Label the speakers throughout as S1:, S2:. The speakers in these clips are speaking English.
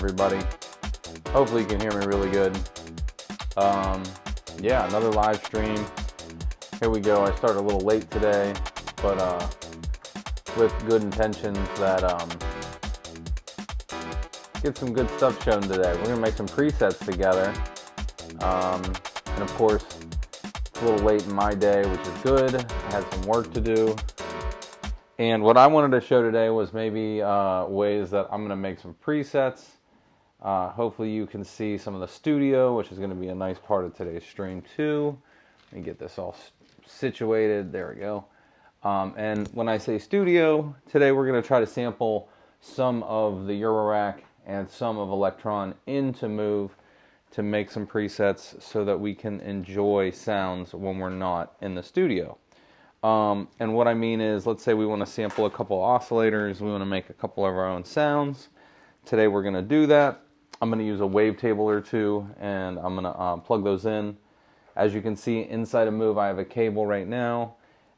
S1: everybody. Hopefully you can hear me really good. Yeah, another live stream. Here we go. I started a little late today, but with good intentions that get some good stuff shown today. We're gonna make some presets together, and of course it's a little late in my day, which is good. I had some work to do, and what I wanted to show today was maybe ways that I'm gonna make some presets. Hopefully you can see some of the studio, which is going to be a nice part of today's stream too. Let me get this all situated. There we go. And when I say studio, today we're going to try to sample some of the Eurorack and some of Elektron into Move to make some presets so that we can enjoy sounds when we're not in the studio. And what I mean is, let's say we want to sample a couple oscillators, we want to make a couple of our own sounds. Today we're going to do that. I'm going to use a wavetable or two, and I'm going to plug those in. As you can see inside of Move, I have a cable right now,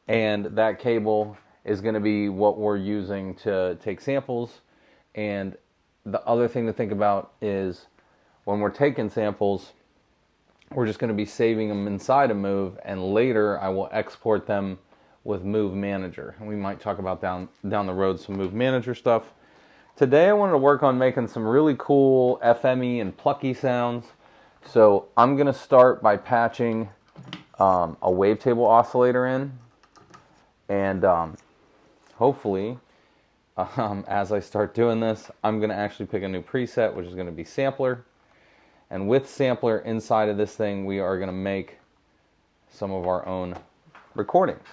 S1: and that cable is going to be what we're using to take samples. And the other thing to think about is when we're taking samples, we're just going to be saving them inside of Move, and later I will export them with Move Manager. And we might talk about down the road some Move Manager stuff. Today I wanted to work on making some really cool FME and plucky sounds. So I'm going to start by patching a wavetable oscillator in. And hopefully, as I start doing this, I'm going to actually pick a new preset, which is going to be Sampler. And with Sampler inside of this thing, we are going to make some of our own recordings.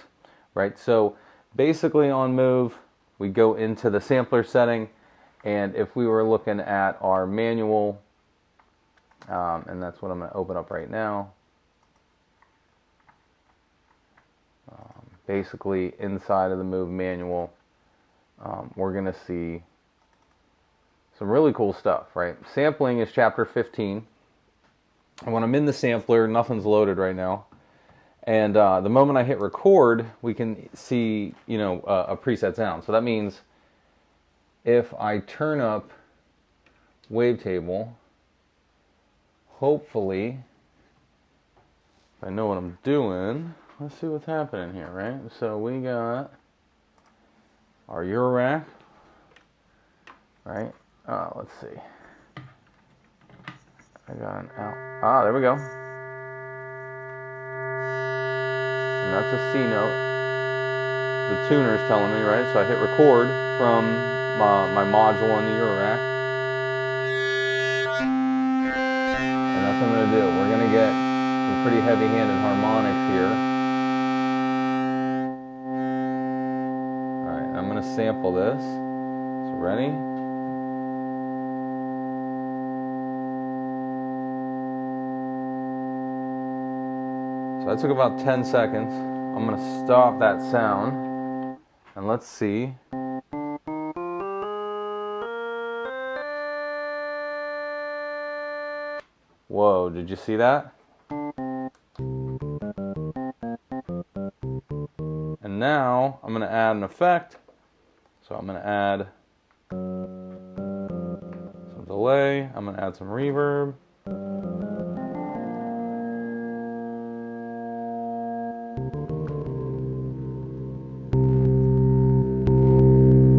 S1: Right? So basically on Move, we go into the Sampler setting. And if we were looking at our manual, and that's what I'm going to open up right now, basically inside of the Move manual, we're going to see some really cool stuff, right? Sampling is chapter 15. And when I'm in the sampler, nothing's loaded right now. And the moment I hit record, we can see, a preset sound. So that means if I turn up wavetable, hopefully, if I know what I'm doing, let's see what's happening here, right? So we got our Eurorack, right? Let's see. I got an out. There we go. And that's a C note. The tuner's telling me, right? So I hit record from my module on the Eurorack. And that's what I'm going to do. We're going to get some pretty heavy-handed harmonics here. Alright, I'm going to sample this. So ready? So that took about 10 seconds. I'm going to stop that sound. And let's see. Whoa, did you see that? And now I'm going to add an effect. So I'm going to add some delay. I'm going to add some reverb.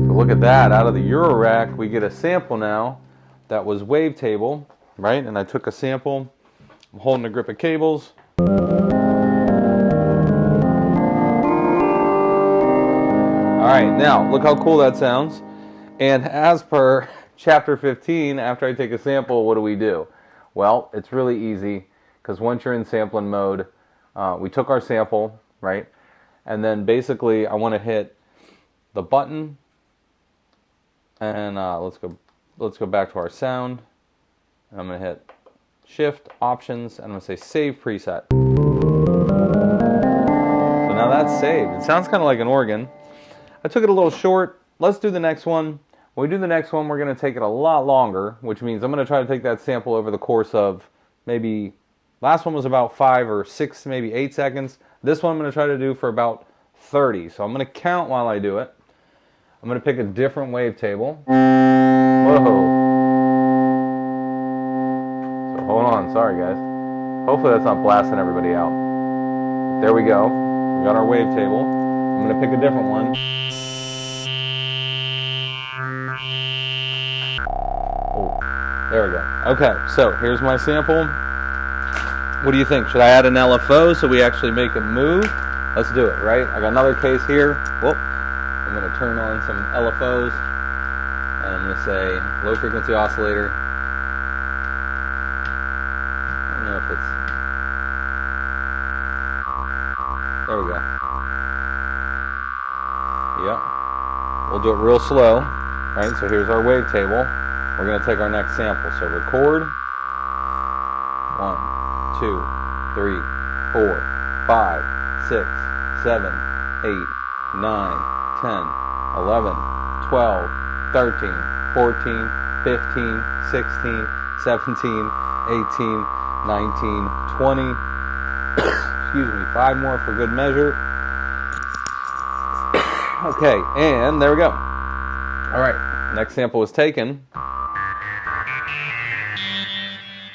S1: So look at that. Out of the Eurorack, we get a sample now that was wavetable. Right, and I took a sample. I'm holding a grip of cables. All right, now look how cool that sounds. And as per chapter 15, after I take a sample, what do? Well, it's really easy, because once you're in sampling mode, we took our sample, right? And then basically I want to hit the button, and let's go back to our sound. And I'm going to hit Shift, Options, and I'm going to say Save Preset. So now that's saved. It sounds kind of like an organ. I took it a little short. Let's do the next one. When we do the next one, we're going to take it a lot longer, which means I'm going to try to take that sample over the course of maybe, last one was about 5 or 6, maybe 8 seconds. This one I'm going to try to do for about 30. So I'm going to count while I do it. I'm going to pick a different wavetable. Whoa. on. Sorry, guys. Hopefully that's not blasting everybody out. There we go. We got our wavetable. I'm going to pick a different one. Oh, there we go. Okay, so here's my sample. What do you think? Should I add an LFO so we actually make it move? Let's do it, right? I got another case here. Whoop. I'm going to turn on some LFOs. And I'm going to say low frequency oscillator. I don't know if it's... There we go. Yep. We'll do it real slow. Right, so here's our wavetable. We're going to take our next sample. So record. 1, 2, 3, 4, 5, 6, 7, 8, 9, 10, 11, 12, 13, 14, 15, 16, 17, 18, 19, 20. Excuse me, 5 more for good measure. Okay, and there we go. All right, next sample was taken.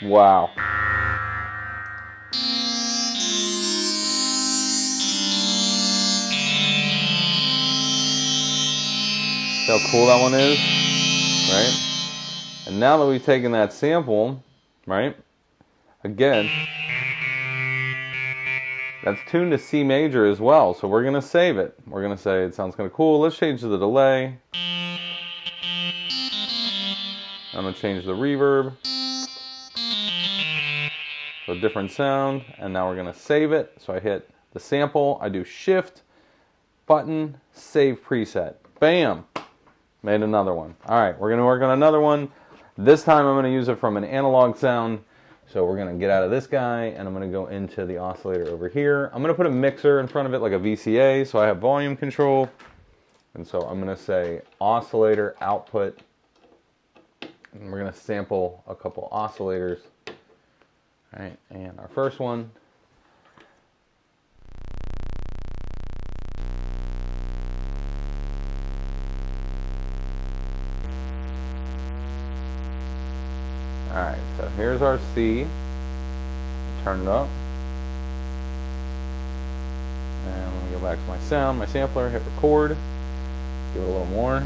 S1: Wow. See how cool that one is, right? And now that we've taken that sample, right, again, that's tuned to C major as well, so we're going to save it. We're going to say it sounds kind of cool. Let's change the delay. I'm going to change the reverb. So a different sound, and now we're going to save it. So I hit the sample, I do shift, button, save preset. Bam! Made another one. Alright, we're going to work on another one. This time I'm going to use it from an analog sound. So we're going to get out of this guy, and I'm going to go into the oscillator over here. I'm going to put a mixer in front of it like a VCA, so I have volume control. And so I'm going to say oscillator output. And we're going to sample a couple oscillators. All right, and our first one. All right, so here's our C. Turn it up. And let me go back to my sound, my sampler, hit record. Give it a little more.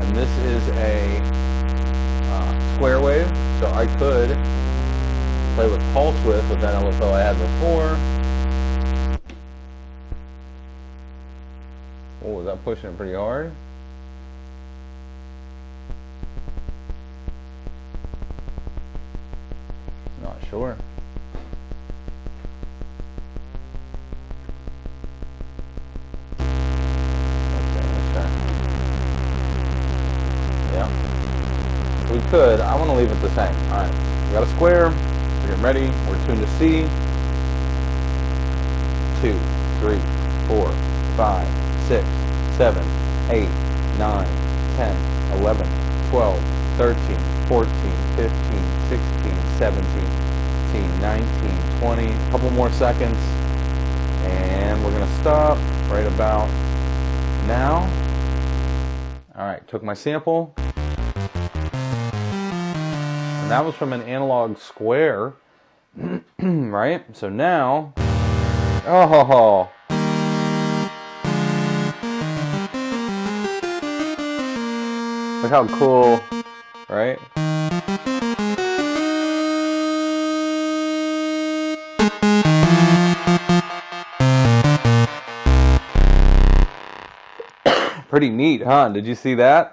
S1: And this is a square wave, so I could play with pulse width with that LFO I had before. Oh, was that pushing it pretty hard? Not sure. We could. I want to leave it the same. Alright, we got a square. We're getting ready. We're tuned to C. 2, 3, 4, 5, 6, 7, 8, 9, 10, 11, 12, 13, 14, 15, 16, 17, 18, 19, 20. A couple more seconds. And we're going to stop right about now. Alright, took my sample. That was from an analog square, right? So now, oh, look how cool, right? Pretty neat, huh? Did you see that?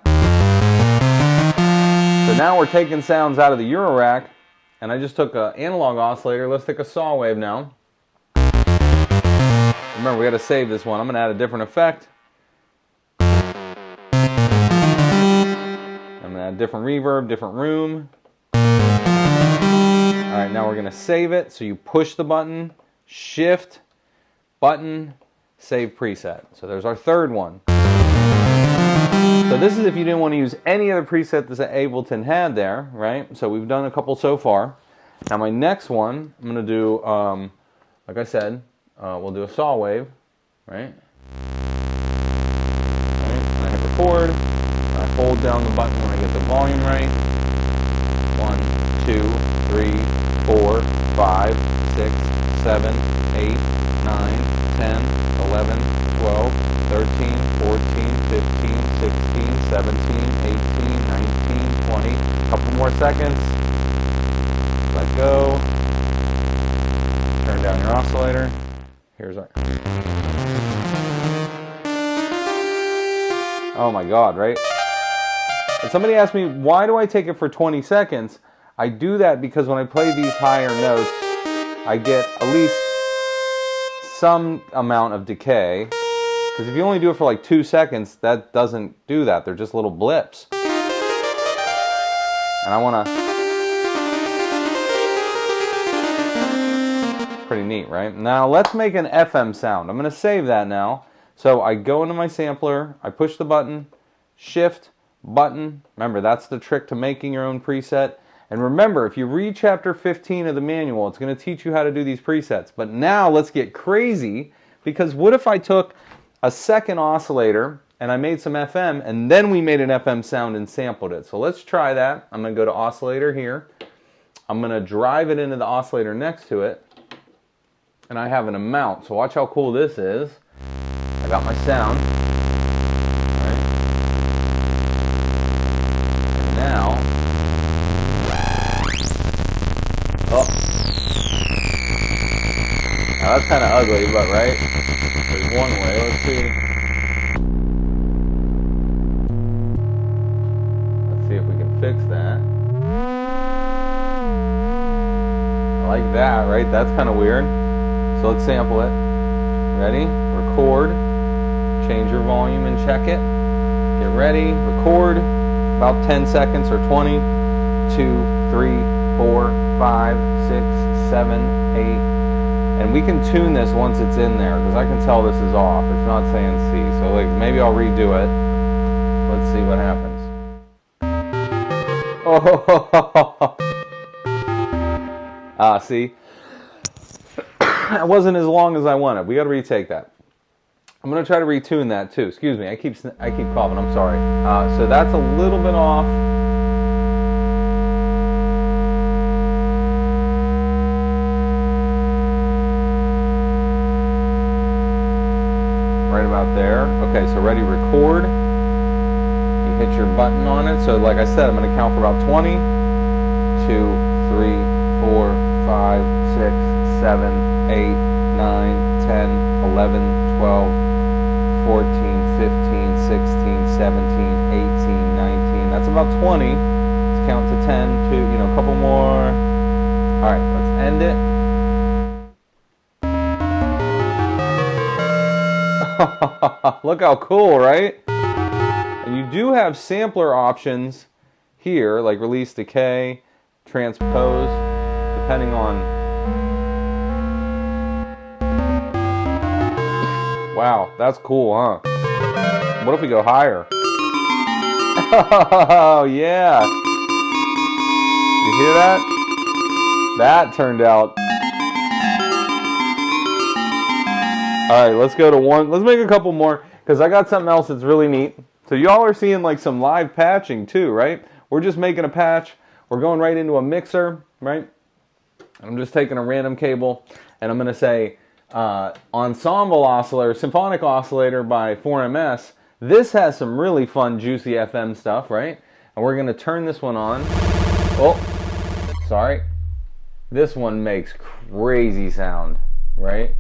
S1: So now we're taking sounds out of the Eurorack, and I just took an analog oscillator. Let's take a saw wave now. Remember, we got to save this one. I'm going to add a different effect. I'm going to add different reverb, different room. Alright, now we're going to save it. So you push the button, shift, button, save preset. So there's our third one. So this is if you didn't want to use any other preset that Ableton had there, right? So we've done a couple so far. Now my next one, I'm going to do, like I said, we'll do a saw wave, right? And I hit record. hold down the button when I get the volume right. 1, 2, 3, 4, 5, 6, 7, 8, 9, 10, 11, 12, 13, 14, 15, 16, 17, 18, 19, 20. A couple more seconds. Let go. Turn down your oscillator. Here's our... Oh my God, right? And somebody asked me, why do I take it for 20 seconds? I do that because when I play these higher notes, I get at least some amount of decay. Because if you only do it for like 2 seconds, that doesn't do that. They're just little blips. And I want to... Pretty neat, right? Now let's make an FM sound. I'm going to save that now. So I go into my sampler, I push the button, shift, button. Remember, that's the trick to making your own preset. And remember, if you read chapter 15 of the manual, it's going to teach you how to do these presets. But now let's get crazy, because what if I took a second oscillator and I made some FM and then we made an FM sound and sampled it? So let's try that. I'm going to go to oscillator here. I'm going to drive it into the oscillator next to it. And I have an amount. So watch how cool this is. I got my sound. Right. And now, oh, now that's kind of ugly, but right? There's one way. Let's see. Let's see if we can fix that. I like that, right? That's kind of weird. So let's sample it. Ready? Record. Change your volume and check it. Get ready. Record. About 10 seconds or 20. 2, 3, 4, 5, 6, 7, 8. And we can tune this once it's in there, because I can tell this is off. It's not saying C. So like maybe I'll redo it. Let's see what happens. Oh, see? It wasn't as long as I wanted. We got to retake that. I'm going to try to retune that too. Excuse me. I keep coughing. I'm sorry. So that's a little bit off. Right about there. Okay, so ready, record. You hit your button on it. So like I said, I'm going to count for about 20. 2, 3, 4, 5, 6, 7, 8, 9, 10, 11, 12, 14, 15, 16, 17, 18, 19. That's about 20. Let's count to 10, 2, a couple more. All right, let's end it. Look how cool, right? And you do have sampler options here, like release, decay, transpose, depending on... Wow, that's cool, huh? What if we go higher? Oh, yeah. You hear that? That turned out. All right, let's go to one. Let's make a couple more, because I got something else that's really neat. So y'all are seeing like some live patching too, right? We're just making a patch. We're going right into a mixer, right? I'm just taking a random cable, and I'm going to say, ensemble oscillator, symphonic oscillator by 4MS. This has some really fun, juicy FM stuff, right? And we're going to turn this one on. Oh, sorry. This one makes crazy sound, right?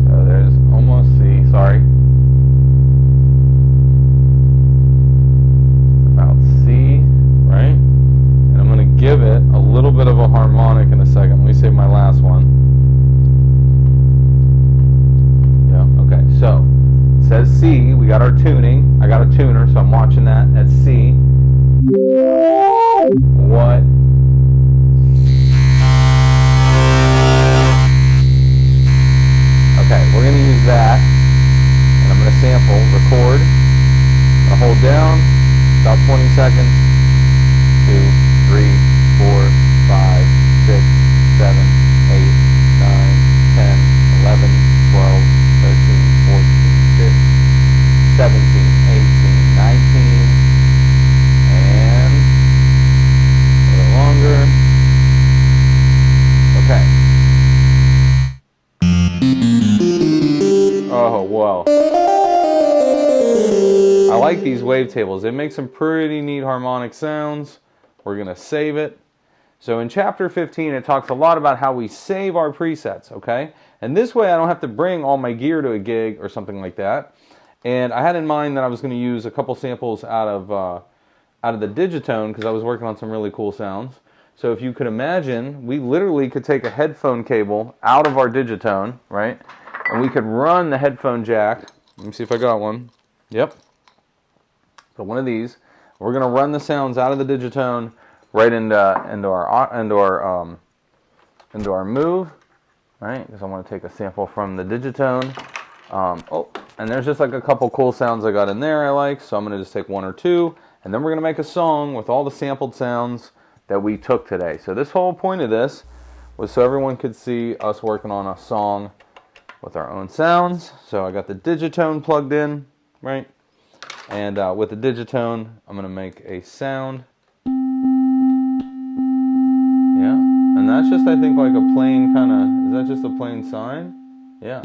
S1: So there's almost C, sorry. It's about C, right? And I'm going to give it a little bit of a harmonic in a second. Let me save my last one. Yeah, okay, so it says C. We got our tuning. I got a tuner, so I'm watching that. That's C. What? Okay, we're going to use that. And I'm going to sample, record. I'll hold down about 20 seconds. 2, 3, 4, 5, 6, 7, 8, 9, 10, 11, 12, 13, 14, like these wavetables. They make some pretty neat harmonic sounds. We're going to save it. So in chapter 15, it talks a lot about how we save our presets, okay? And this way I don't have to bring all my gear to a gig or something like that. And I had in mind that I was going to use a couple samples out of the digitone because I was working on some really cool sounds. So if you could imagine, we literally could take a headphone cable out of our digitone, right? And we could run the headphone jack. Let me see if I got one. Yep. So one of these. We're going to run the sounds out of the digitone right into our Move, right? Because I want to take a sample from the digitone. And there's just like a couple cool sounds I got in there I like, so I'm going to just take one or two, and then we're going to make a song with all the sampled sounds that we took today. So this whole point of this was so everyone could see us working on a song with our own sounds. So I got the digitone plugged in, right? And with the digitone, I'm going to make a sound. Yeah, and that's just, I think, like a plain kind of, is that just a plain sine? Yeah,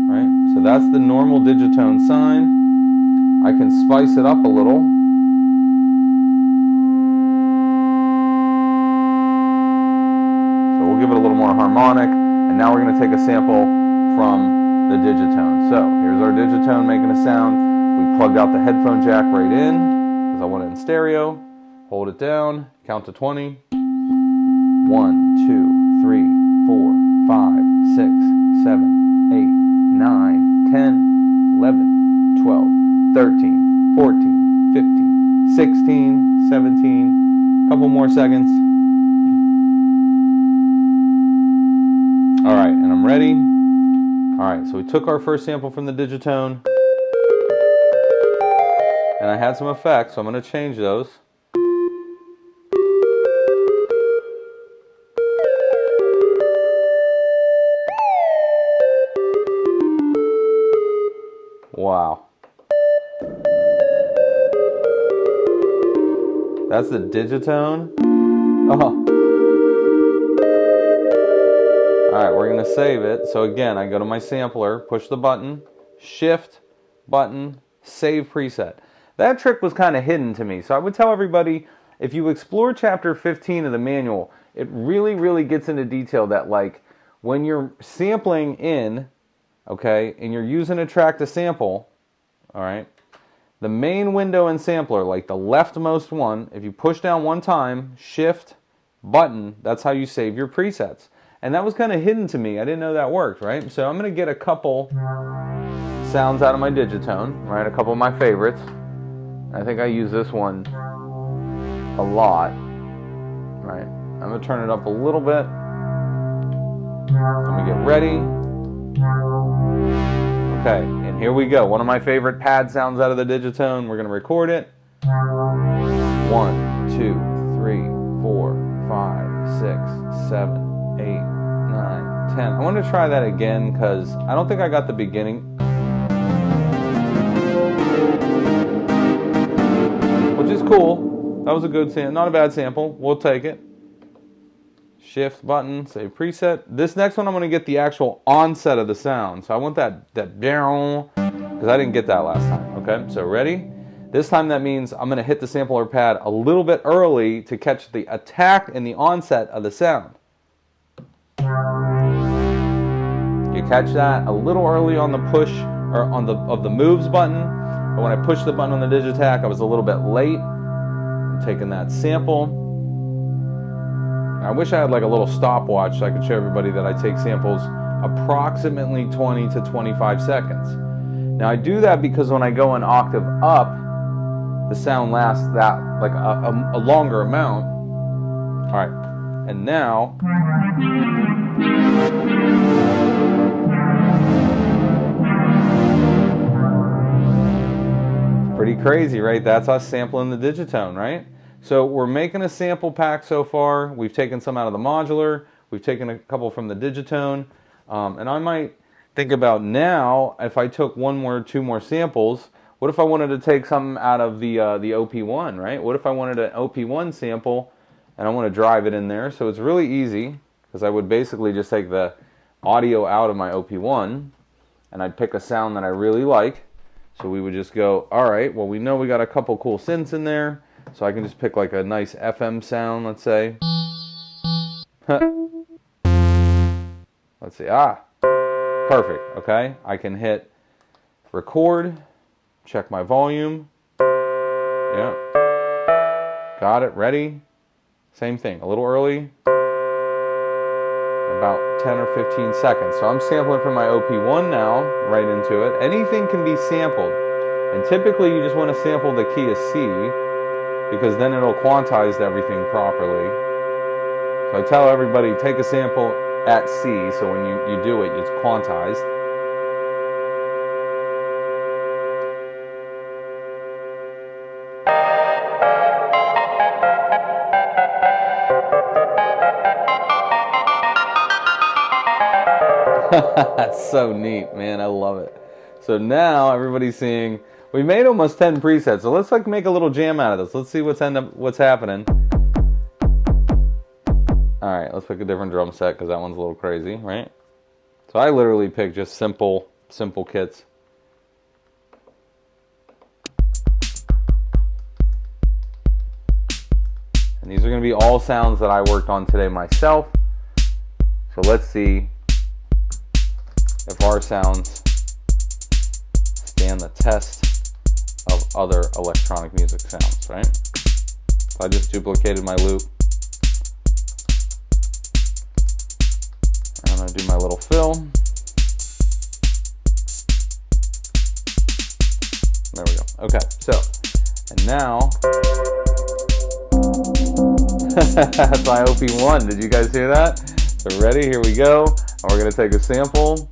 S1: right? So that's the normal digitone sine. I can spice it up a little. So we'll give it a little more harmonic, and now we're going to take a sample from the digitone. So here's our digitone making a sound. We plugged out the headphone jack right in, because I want it in stereo. Hold it down, count to 20. 1, 2, 3, 4, 5, 6, 7, 8, 9, 10, 11, 12, 13, 14, 15, 16, 17. Couple more seconds. All right, and I'm ready. All right, so we took our first sample from the digitone, and I had some effects, so I'm going to change those. Wow. That's the digitone. Oh. Alright, we're going to save it. So again, I go to my sampler, push the button, shift, button, save preset. That trick was kind of hidden to me. So I would tell everybody, if you explore chapter 15 of the manual, it really, really gets into detail that, like, when you're sampling in, okay, and you're using a track to sample, all right, the main window in sampler, like the leftmost one, if you push down one time, shift, button, that's how you save your presets. And that was kind of hidden to me. I didn't know that worked, right? So I'm going to get a couple sounds out of my digitone, right, a couple of my favorites. I think I use this one a lot, right? I'm going to turn it up a little bit. Let me get ready. Okay, and here we go. One of my favorite pad sounds out of the digitone. We're going to record it. 1, 2, 3, 4, 5, 6, 7, 8, 9, 10. I want to try that again because I don't think I got the beginning. Which is cool. That was a good sample. Not a bad sample. We'll take it. Shift button, save preset. This next one I'm going to get the actual onset of the sound. So I want that down, because I didn't get that last time. Okay, so ready? This time that means I'm going to hit the sampler pad a little bit early to catch the attack and the onset of the sound. You catch that a little early on the push or on the moves button, but when I pushed the button on the digitac, I was a little bit late. I'm taking that sample. I wish I had like a little stopwatch so I could show everybody that I take samples approximately 20 to 25 seconds. Now I do that because when I go an octave up, the sound lasts that like a longer amount. All right, and now it's pretty crazy, right? That's us sampling the digitone, right? So we're making a sample pack so far. We've taken some out of the modular. We've taken a couple from the digitone. And I might think about now, if I took two more samples, what if I wanted to take something out of the OP1, right? What if I wanted an OP1 sample and I want to drive it in there? So it's really easy because I would basically just take the audio out of my OP1 and I'd pick a sound that I really like. So we would just go, all right, well, we know we got a couple cool synths in there, so I can just pick like a nice FM sound, let's say. Let's see, perfect, okay? I can hit record, check my volume, yeah, got it, ready, same thing, a little early, about 10 or 15 seconds. So I'm sampling from my OP1 now, right into it. Anything can be sampled, and typically you just want to sample the key of C, because then it'll quantize everything properly. So I tell everybody, take a sample at C, so when you do it, it's quantized. That's so neat, man. I love it. So now everybody's seeing, we made almost 10 presets, so let's like make a little jam out of this. Let's see what's happening. Alright, let's pick a different drum set because that one's a little crazy, right? So I literally picked just simple kits. And these are going to be all sounds that I worked on today myself. So let's see if our sounds stand the test of other electronic music sounds, right? So I just duplicated my loop. I'm going to do my little fill. There we go. Okay, so, and now, that's my OP1. Did you guys hear that? So ready, here we go. And we're going to take a sample.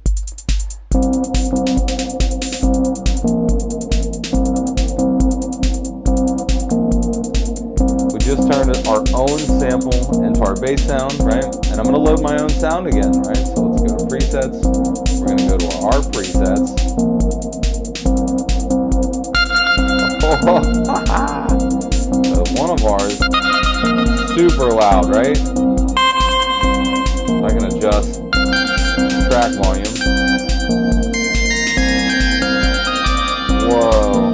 S1: We just turned our own sample into our bass sound, right? And I'm going to load my own sound again, right? So let's go to presets. We're going to go to our presets. So one of ours, super loud, right? I can adjust track volume. Whoa.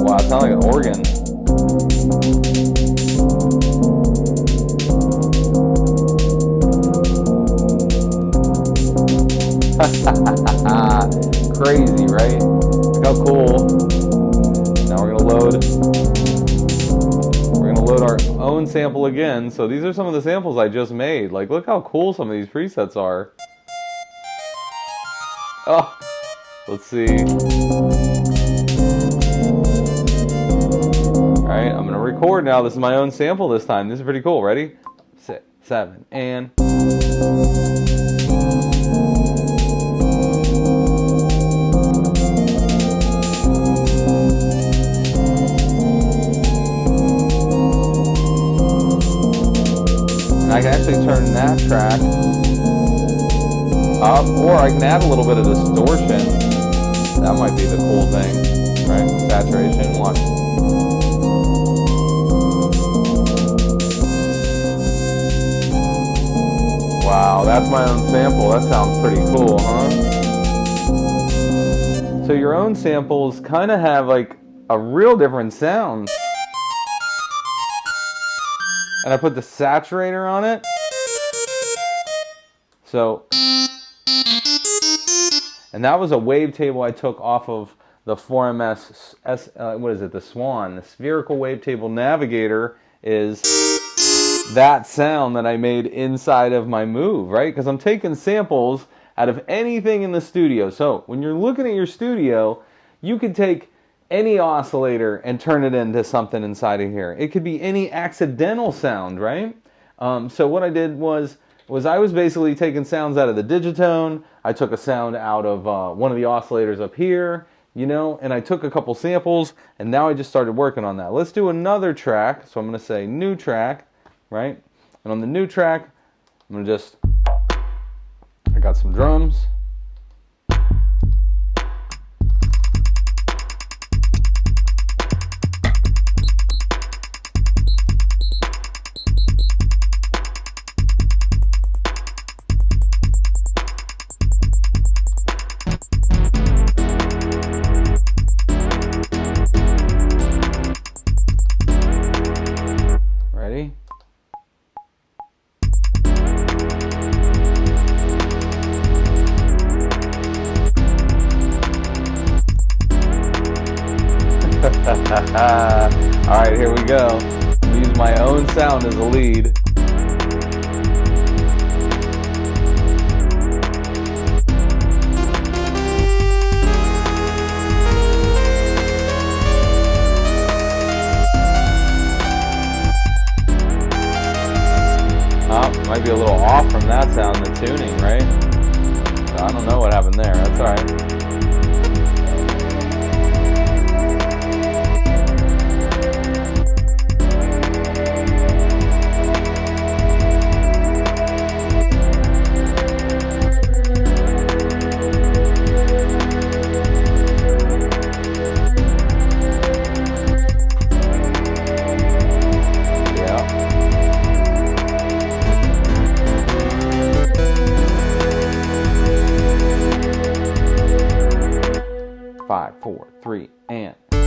S1: Wow, it sounds like an organ. Crazy, right? Look how cool. Now we're gonna load our own sample again. So these are some of the samples I just made. Like, look how cool some of these presets are. Oh, let's see. All right, I'm gonna record now. This is my own sample this time. This is pretty cool. Ready? 6, 7, and. I can actually turn that track up, or I can add a little bit of distortion. That might be the cool thing, right? Saturation, watch. Wow, that's my own sample. That sounds pretty cool, huh? So your own samples kind of have like a real different sound. And I put the saturator on it. So, and that was a wavetable I took off of the 4MS, what is it, the Swan. The spherical wavetable navigator is that sound that I made inside of my Move, right? Because I'm taking samples out of anything in the studio. So when you're looking at your studio, you could take any oscillator and turn it into something inside of here. It could be any accidental sound, right? So what I did was I was basically taking sounds out of the digitone. I took a sound out of one of the oscillators up here, you know, and I took a couple samples, and now I just started working on that. Let's do another track. So I'm going to say new track, right? And on the new track, I'm going to just, I got some drums. Alright, here we go. Use my own sound as a lead. Might be a little off from that sound, the tuning, right? So I don't know what happened there. That's alright. Five, four, three, and. So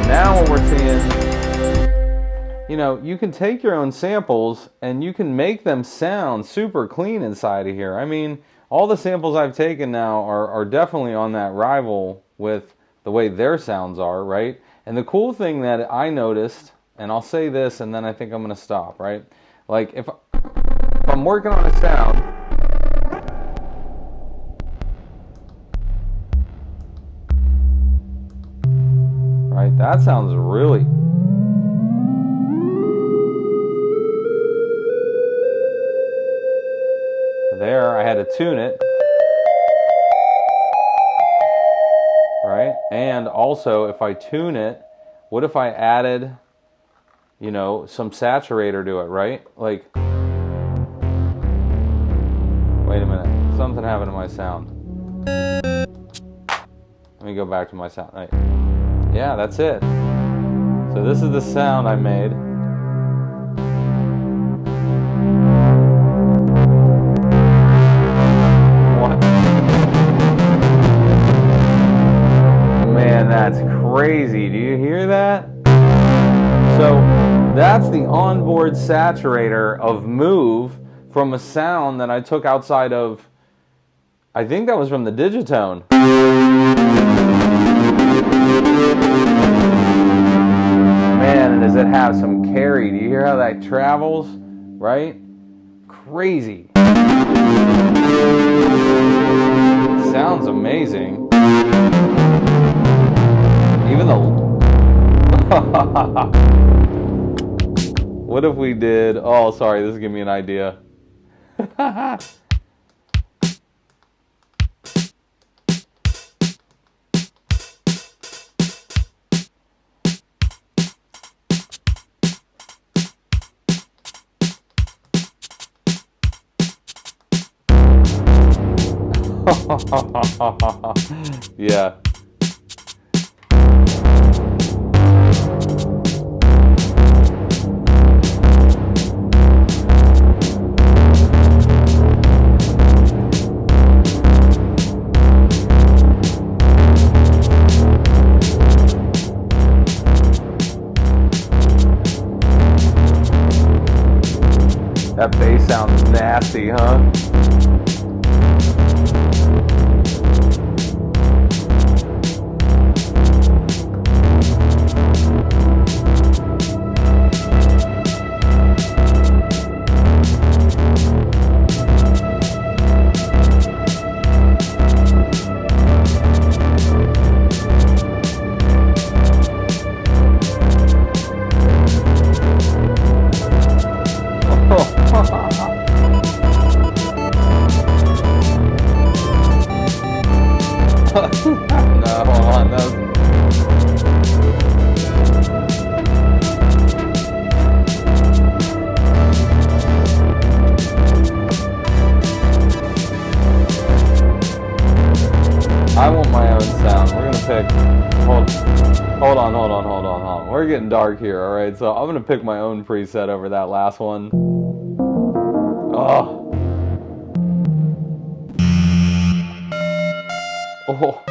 S1: now what we're seeing, you know, you can take your own samples and you can make them sound super clean inside of here. I mean, all the samples I've taken now are definitely on that rival with the way their sounds are, right? And the cool thing that I noticed, and I'll say this and then I think I'm going to stop, right? Like if I'm working on a sound, right? That sounds really... There, I had to tune it, right? And also, if I tune it, what if I added, you know, some saturator to it, right? Like, wait a minute, something happened to my sound. Let me go back to my sound. Right. Yeah, that's it. So this is the sound I made. That's crazy. Do you hear that? So that's the onboard saturator of Move from a sound that I took outside of, I think that was from the digitone. Man, and does it have some carry? Do you hear how that travels? Right? Crazy. Sounds amazing. Even though, what if we did, oh sorry, this is giving me an idea. Yeah. That bass sounds nasty, huh? No, hold on, no. I want my own sound. We're gonna pick. Hold on. We're getting dark here, all right? So I'm gonna pick my own preset over that last one. Oh. Oh.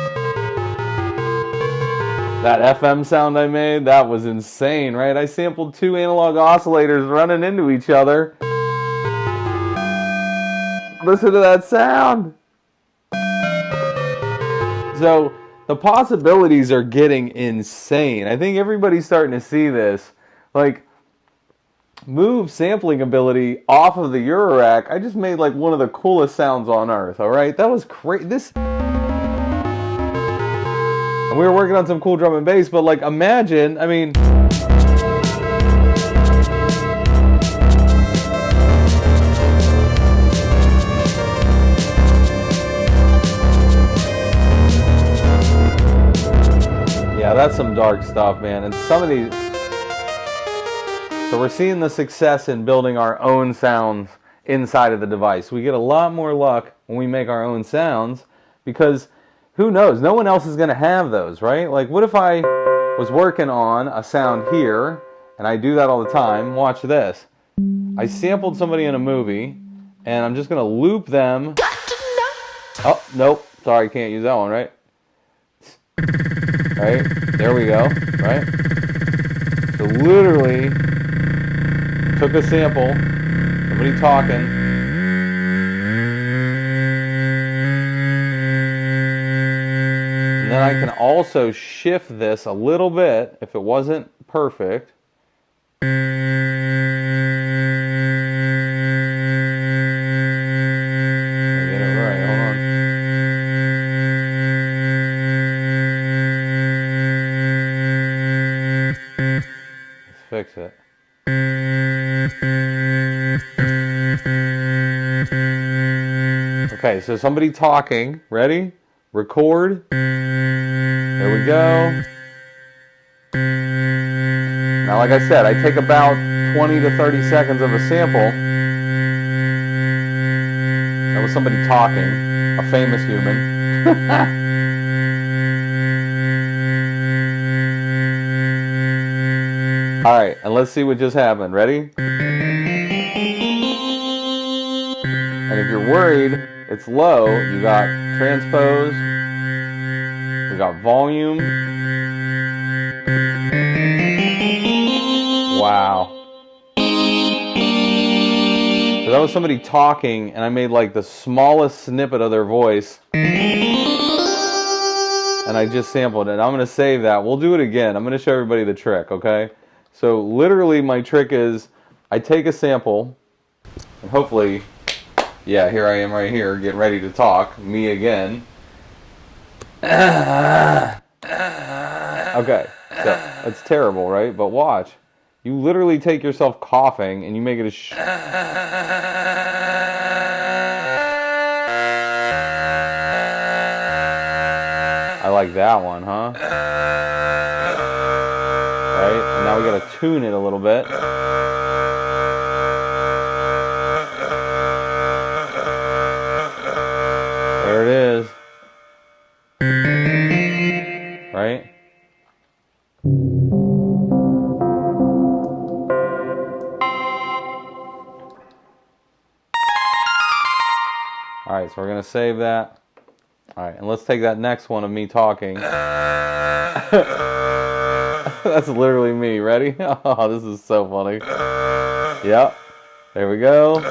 S1: That FM sound I made, that was insane, right? I sampled 2 analog oscillators running into each other. Listen to that sound. So the possibilities are getting insane. I think everybody's starting to see this. Like, Move sampling ability off of the Eurorack, I just made like one of the coolest sounds on earth, alright? That was crazy. And we were working on some cool drum and bass, but like imagine, I mean... Yeah, that's some dark stuff, man. And some of these... So we're seeing the success in building our own sounds inside of the device. We get a lot more luck when we make our own sounds because who knows? No one else is going to have those, right? Like, what if I was working on a sound here, and I do that all the time. Watch this. I sampled somebody in a movie, and I'm just going to loop them. Oh, nope. Sorry, can't use that one, right? Right? There we go, right? So literally took a sample, somebody talking, and then I can also shift this a little bit if it wasn't perfect. Get it right, hold on. Let's fix it. Okay, so somebody talking. Ready? Record. There we go. Now, like I said, I take about 20 to 30 seconds of a sample. That was somebody talking, a famous human. All right, and let's see what just happened. Ready? And if you're worried it's low, you got transpose, we got volume. Wow. So that was somebody talking, and I made like the smallest snippet of their voice. And I just sampled it. I'm going to save that. We'll do it again. I'm going to show everybody the trick, okay? So literally my trick is I take a sample, and hopefully, yeah, here I am right here, getting ready to talk, me again. Okay, so that's terrible, right? But watch. You literally take yourself coughing and you make it a I like that one, huh? Right? And now we gotta tune it a little bit. There it is. Right? Alright, so we're going to save that. Alright, and let's take that next one of me talking. That's literally me. Ready? Oh, this is so funny. Yep. There we go. 2, 3,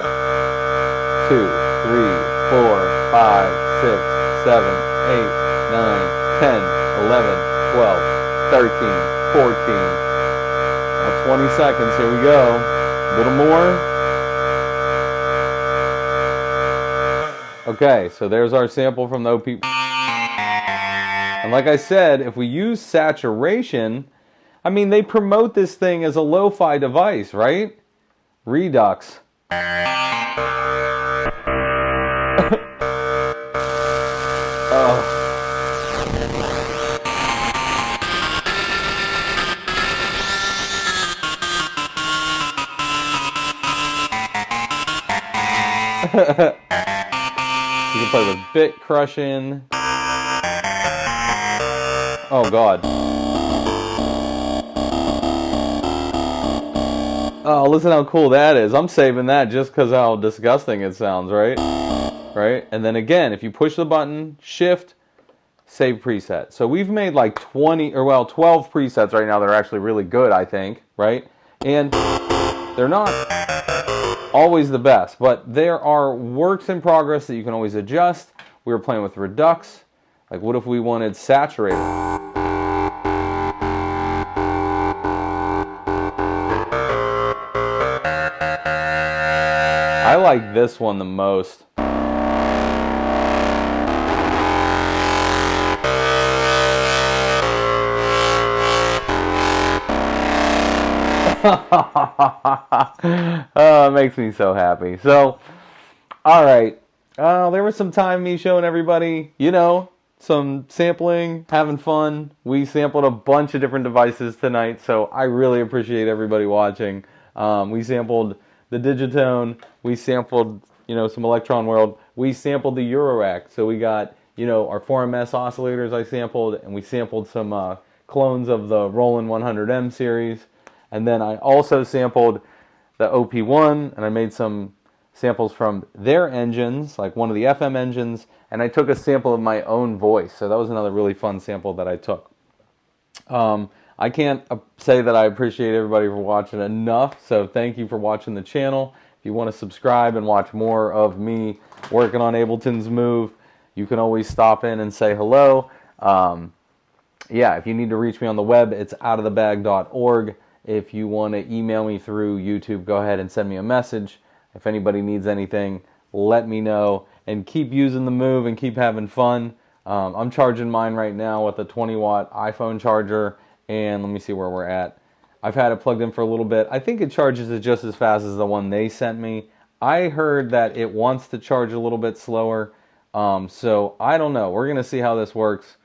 S1: 4, 5, 6, 7, 8, 9, 10, 11, 12, 13, 14. Now 20 seconds. Here we go. A little more. Okay, so there's our sample from the OPField. And like I said, if we use saturation, I mean, they promote this thing as a lo-fi device, right? Redux. Oh. You can play with bit crushing. Oh God. Oh, listen how cool that is. I'm saving that just because how disgusting it sounds, right? Right? And then again, if you push the button, shift, save preset. So we've made like 12 presets right now that are actually really good, I think, right? And they're not always the best, but there are works in progress that you can always adjust. We were playing with redux. Like, what if we wanted saturated? I like this one the most. Oh, it makes me so happy. So, all right. There was some time me showing everybody, you know, some sampling, having fun. We sampled a bunch of different devices tonight, so I really appreciate everybody watching. We sampled the digitone. We sampled, you know, some Elektron World. We sampled the Eurorack. So we got, you know, our 4MS oscillators I sampled, and we sampled some clones of the Roland 100M series. And then I also sampled the OP1, and I made some samples from their engines, like one of the FM engines, and I took a sample of my own voice. So that was another really fun sample that I took. I can't say that I appreciate everybody for watching enough, so thank you for watching the channel. If you want to subscribe and watch more of me working on Ableton's Move, you can always stop in and say hello. Yeah, if you need to reach me on the web, it's outofthebag.org. If you want to email me through YouTube, go ahead and send me a message. If anybody needs anything, let me know. And keep using the Move and keep having fun. I'm charging mine right now with a 20-watt iPhone charger. And let me see where we're at. I've had it plugged in for a little bit. I think it charges it just as fast as the one they sent me. I heard that it wants to charge a little bit slower. So I don't know. We're going to see how this works.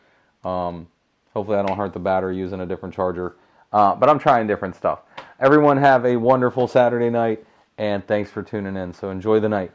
S1: Hopefully I don't hurt the battery using a different charger. But I'm trying different stuff. Everyone have a wonderful Saturday night, and thanks for tuning in. So enjoy the night.